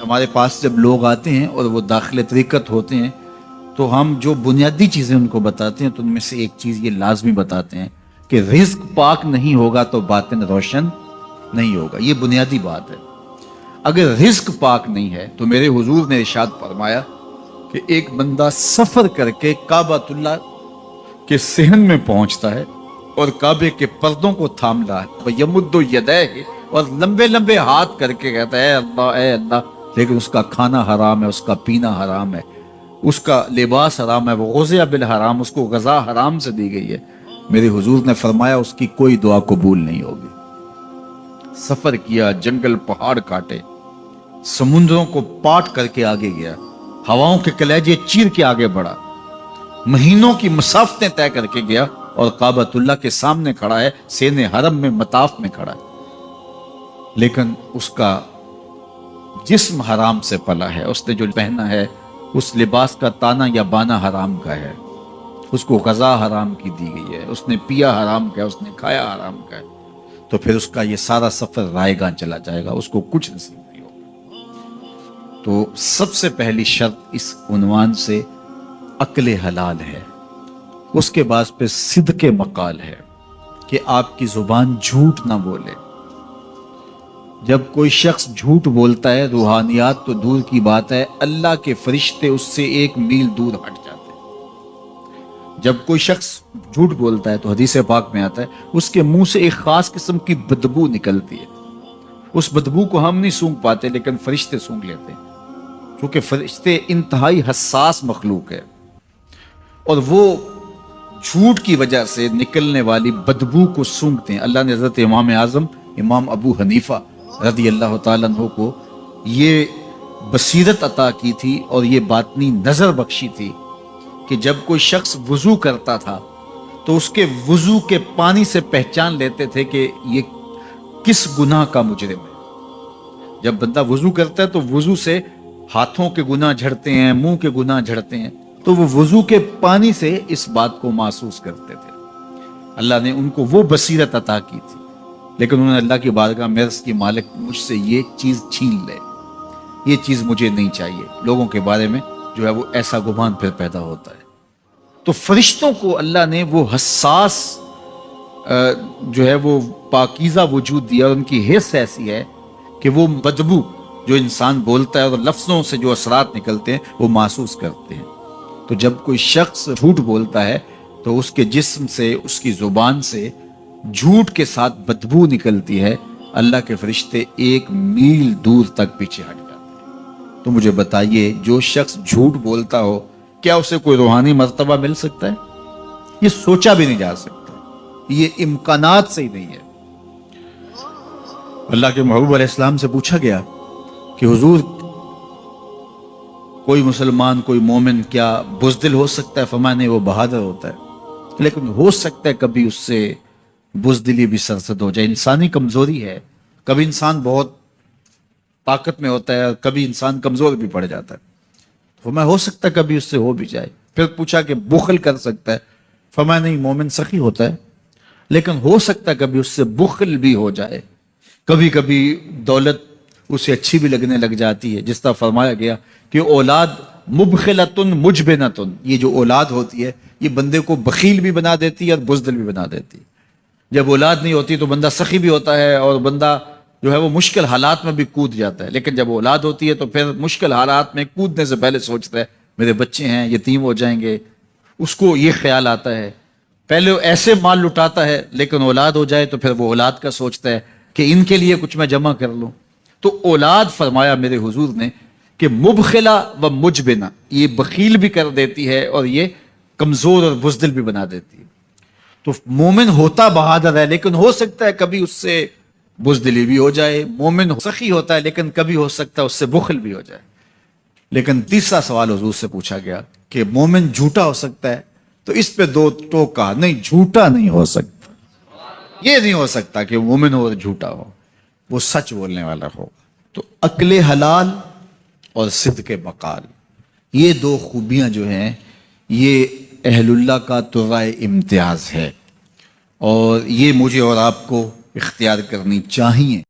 ہمارے پاس جب لوگ آتے ہیں اور وہ داخل طریقت ہوتے ہیں تو ہم جو بنیادی چیزیں ان کو بتاتے ہیں تو ان میں سے ایک چیز یہ لازمی بتاتے ہیں کہ رزق پاک نہیں ہوگا تو باطن روشن نہیں ہوگا. یہ بنیادی بات ہے. اگر رزق پاک نہیں ہے تو میرے حضور نے ارشاد فرمایا کہ ایک بندہ سفر کر کے کعبۃ اللہ کے صحن میں پہنچتا ہے اور کعبے کے پردوں کو تھام رہا ہے وَيَمُدُّ يَدَيْهِ اور لمبے لمبے ہاتھ کر کے کہتا ہے اے اللہ, لیکن اس کا کھانا حرام ہے, اس کا پینا حرام ہے, اس کا لباس حرام ہے, وہ غُذِیَ بالحرام, اس کو غذا حرام سے دی گئی ہے. میرے حضور نے فرمایا اس کی کوئی دعا قبول نہیں ہوگی. سفر کیا, جنگل پہاڑ کاٹے, سمندروں کو پاٹ کر کے آگے گیا, ہواؤں کے کلیجے چیر کے آگے بڑھا, مہینوں کی مسافتیں طے کر کے گیا اور کعبۃ اللہ کے سامنے کھڑا ہے, سین حرم میں مطاف میں کھڑا ہے, لیکن اس کا جسم حرام سے پلا ہے. اس نے جو پہنا ہے اس لباس کا تانا یا بانا حرام کا ہے, اس کو غذا حرام کی دی گئی ہے, اس نے پیا حرام کا ہے, اس نے کھایا حرام کا ہے, تو پھر اس کا یہ سارا سفر رائے گاں چلا جائے گا, اس کو کچھ نصیب نہیں ہوگا. تو سب سے پہلی شرط اس عنوان سے عقل حلال ہے. اس کے بعد پہ صدق مقال ہے کہ آپ کی زبان جھوٹ نہ بولے. جب کوئی شخص جھوٹ بولتا ہے, روحانیات تو دور کی بات ہے, اللہ کے فرشتے اس سے 1 میل دور ہٹ جاتے ہیں. جب کوئی شخص جھوٹ بولتا ہے تو حدیث پاک میں آتا ہے اس کے منہ سے ایک خاص قسم کی بدبو نکلتی ہے. اس بدبو کو ہم نہیں سونگھ پاتے لیکن فرشتے سونگھ لیتے ہیں, کیونکہ فرشتے انتہائی حساس مخلوق ہے, اور وہ جھوٹ کی وجہ سے نکلنے والی بدبو کو سونگھتے ہیں. اللہ نے حضرت امام اعظم امام ابو حنیفہ رضی اللہ تعالیٰ عنہ کو یہ بصیرت عطا کی تھی اور یہ باطنی نظر بخشی تھی کہ جب کوئی شخص وضو کرتا تھا تو اس کے وضو کے پانی سے پہچان لیتے تھے کہ یہ کس گناہ کا مجرم ہے. جب بندہ وضو کرتا ہے تو وضو سے ہاتھوں کے گناہ جھڑتے ہیں, منہ کے گناہ جھڑتے ہیں, تو وہ وضو کے پانی سے اس بات کو محسوس کرتے تھے. اللہ نے ان کو وہ بصیرت عطا کی تھی, لیکن انہوں نے اللہ کی بارگاہ میں عرض کی مالک مجھ سے یہ چیز چھین لے, یہ چیز مجھے نہیں چاہیے. لوگوں کے بارے میں جو ہے وہ ایسا گمان پھر پیدا ہوتا ہے. تو فرشتوں کو اللہ نے وہ حساس جو ہے وہ پاکیزہ وجود دیا, اور ان کی حس ایسی ہے کہ وہ بدبو جو انسان بولتا ہے اور لفظوں سے جو اثرات نکلتے ہیں وہ محسوس کرتے ہیں. تو جب کوئی شخص جھوٹ بولتا ہے تو اس کے جسم سے, اس کی زبان سے جھوٹ کے ساتھ بدبو نکلتی ہے. اللہ کے فرشتے 1 میل دور تک پیچھے ہٹ جاتے ہیں. تو مجھے بتائیے, جو شخص جھوٹ بولتا ہو کیا اسے کوئی روحانی مرتبہ مل سکتا ہے؟ یہ سوچا بھی نہیں جا سکتا, یہ امکانات سے ہی نہیں ہے. اللہ کے محبوب علیہ السلام سے پوچھا گیا کہ حضور کوئی مسلمان, کوئی مومن کیا بزدل ہو سکتا ہے؟ فرمایا نہیں, وہ بہادر ہوتا ہے, لیکن ہو سکتا ہے کبھی اس سے بزدلی بھی سرزد ہو جائے. انسانی کمزوری ہے, کبھی انسان بہت طاقت میں ہوتا ہے اور کبھی انسان کمزور بھی پڑ جاتا ہے. فرمایا ہو سکتا ہے کبھی اس سے ہو بھی جائے. پھر پوچھا کہ بخل کر سکتا ہے؟ فرمایا نہیں, مومن سخی ہوتا ہے لیکن ہو سکتا ہے کبھی اس سے بخل بھی ہو جائے. کبھی کبھی دولت اسے اچھی بھی لگنے لگ جاتی ہے, جس طرح فرمایا گیا کہ اولاد مبخلتن مجبنتن, یہ جو اولاد ہوتی ہے یہ بندے کو بخیل بھی بنا دیتی ہے اور بزدل بھی بنا دیتی ہے. جب اولاد نہیں ہوتی تو بندہ سخی بھی ہوتا ہے اور بندہ جو ہے وہ مشکل حالات میں بھی کود جاتا ہے, لیکن جب اولاد ہوتی ہے تو پھر مشکل حالات میں کودنے سے پہلے سوچتا ہے میرے بچے ہیں یتیم ہو جائیں گے. اس کو یہ خیال آتا ہے, پہلے وہ ایسے مال لٹاتا ہے لیکن اولاد ہو جائے تو پھر وہ اولاد کا سوچتا ہے کہ ان کے لیے کچھ میں جمع کر لوں. تو اولاد فرمایا میرے حضور نے کہ مبخلہ و مجبنہ, یہ بخیل بھی کر دیتی ہے اور یہ کمزور اور بزدل بھی بنا دیتی ہے. تو مومن ہوتا بہادر ہے لیکن ہو سکتا ہے کبھی اس سے بزدلی بھی ہو جائے. مومن سخی ہوتا ہے لیکن کبھی ہو سکتا ہے اس سے بخل بھی ہو جائے. لیکن تیسرا سوال حضور سے پوچھا گیا کہ مومن جھوٹا ہو سکتا ہے؟ تو اس پہ 2 ٹوک کہا, نہیں جھوٹا نہیں ہو سکتا. یہ نہیں ہو سکتا کہ مومن ہو اور جھوٹا ہو, وہ سچ بولنے والا ہو. تو عقل حلال اور صدق مقال, یہ 2 خوبیاں جو ہیں یہ اہل اللہ کا ترائے امتیاز ہے, اور یہ مجھے اور آپ کو اختیار کرنی چاہیے.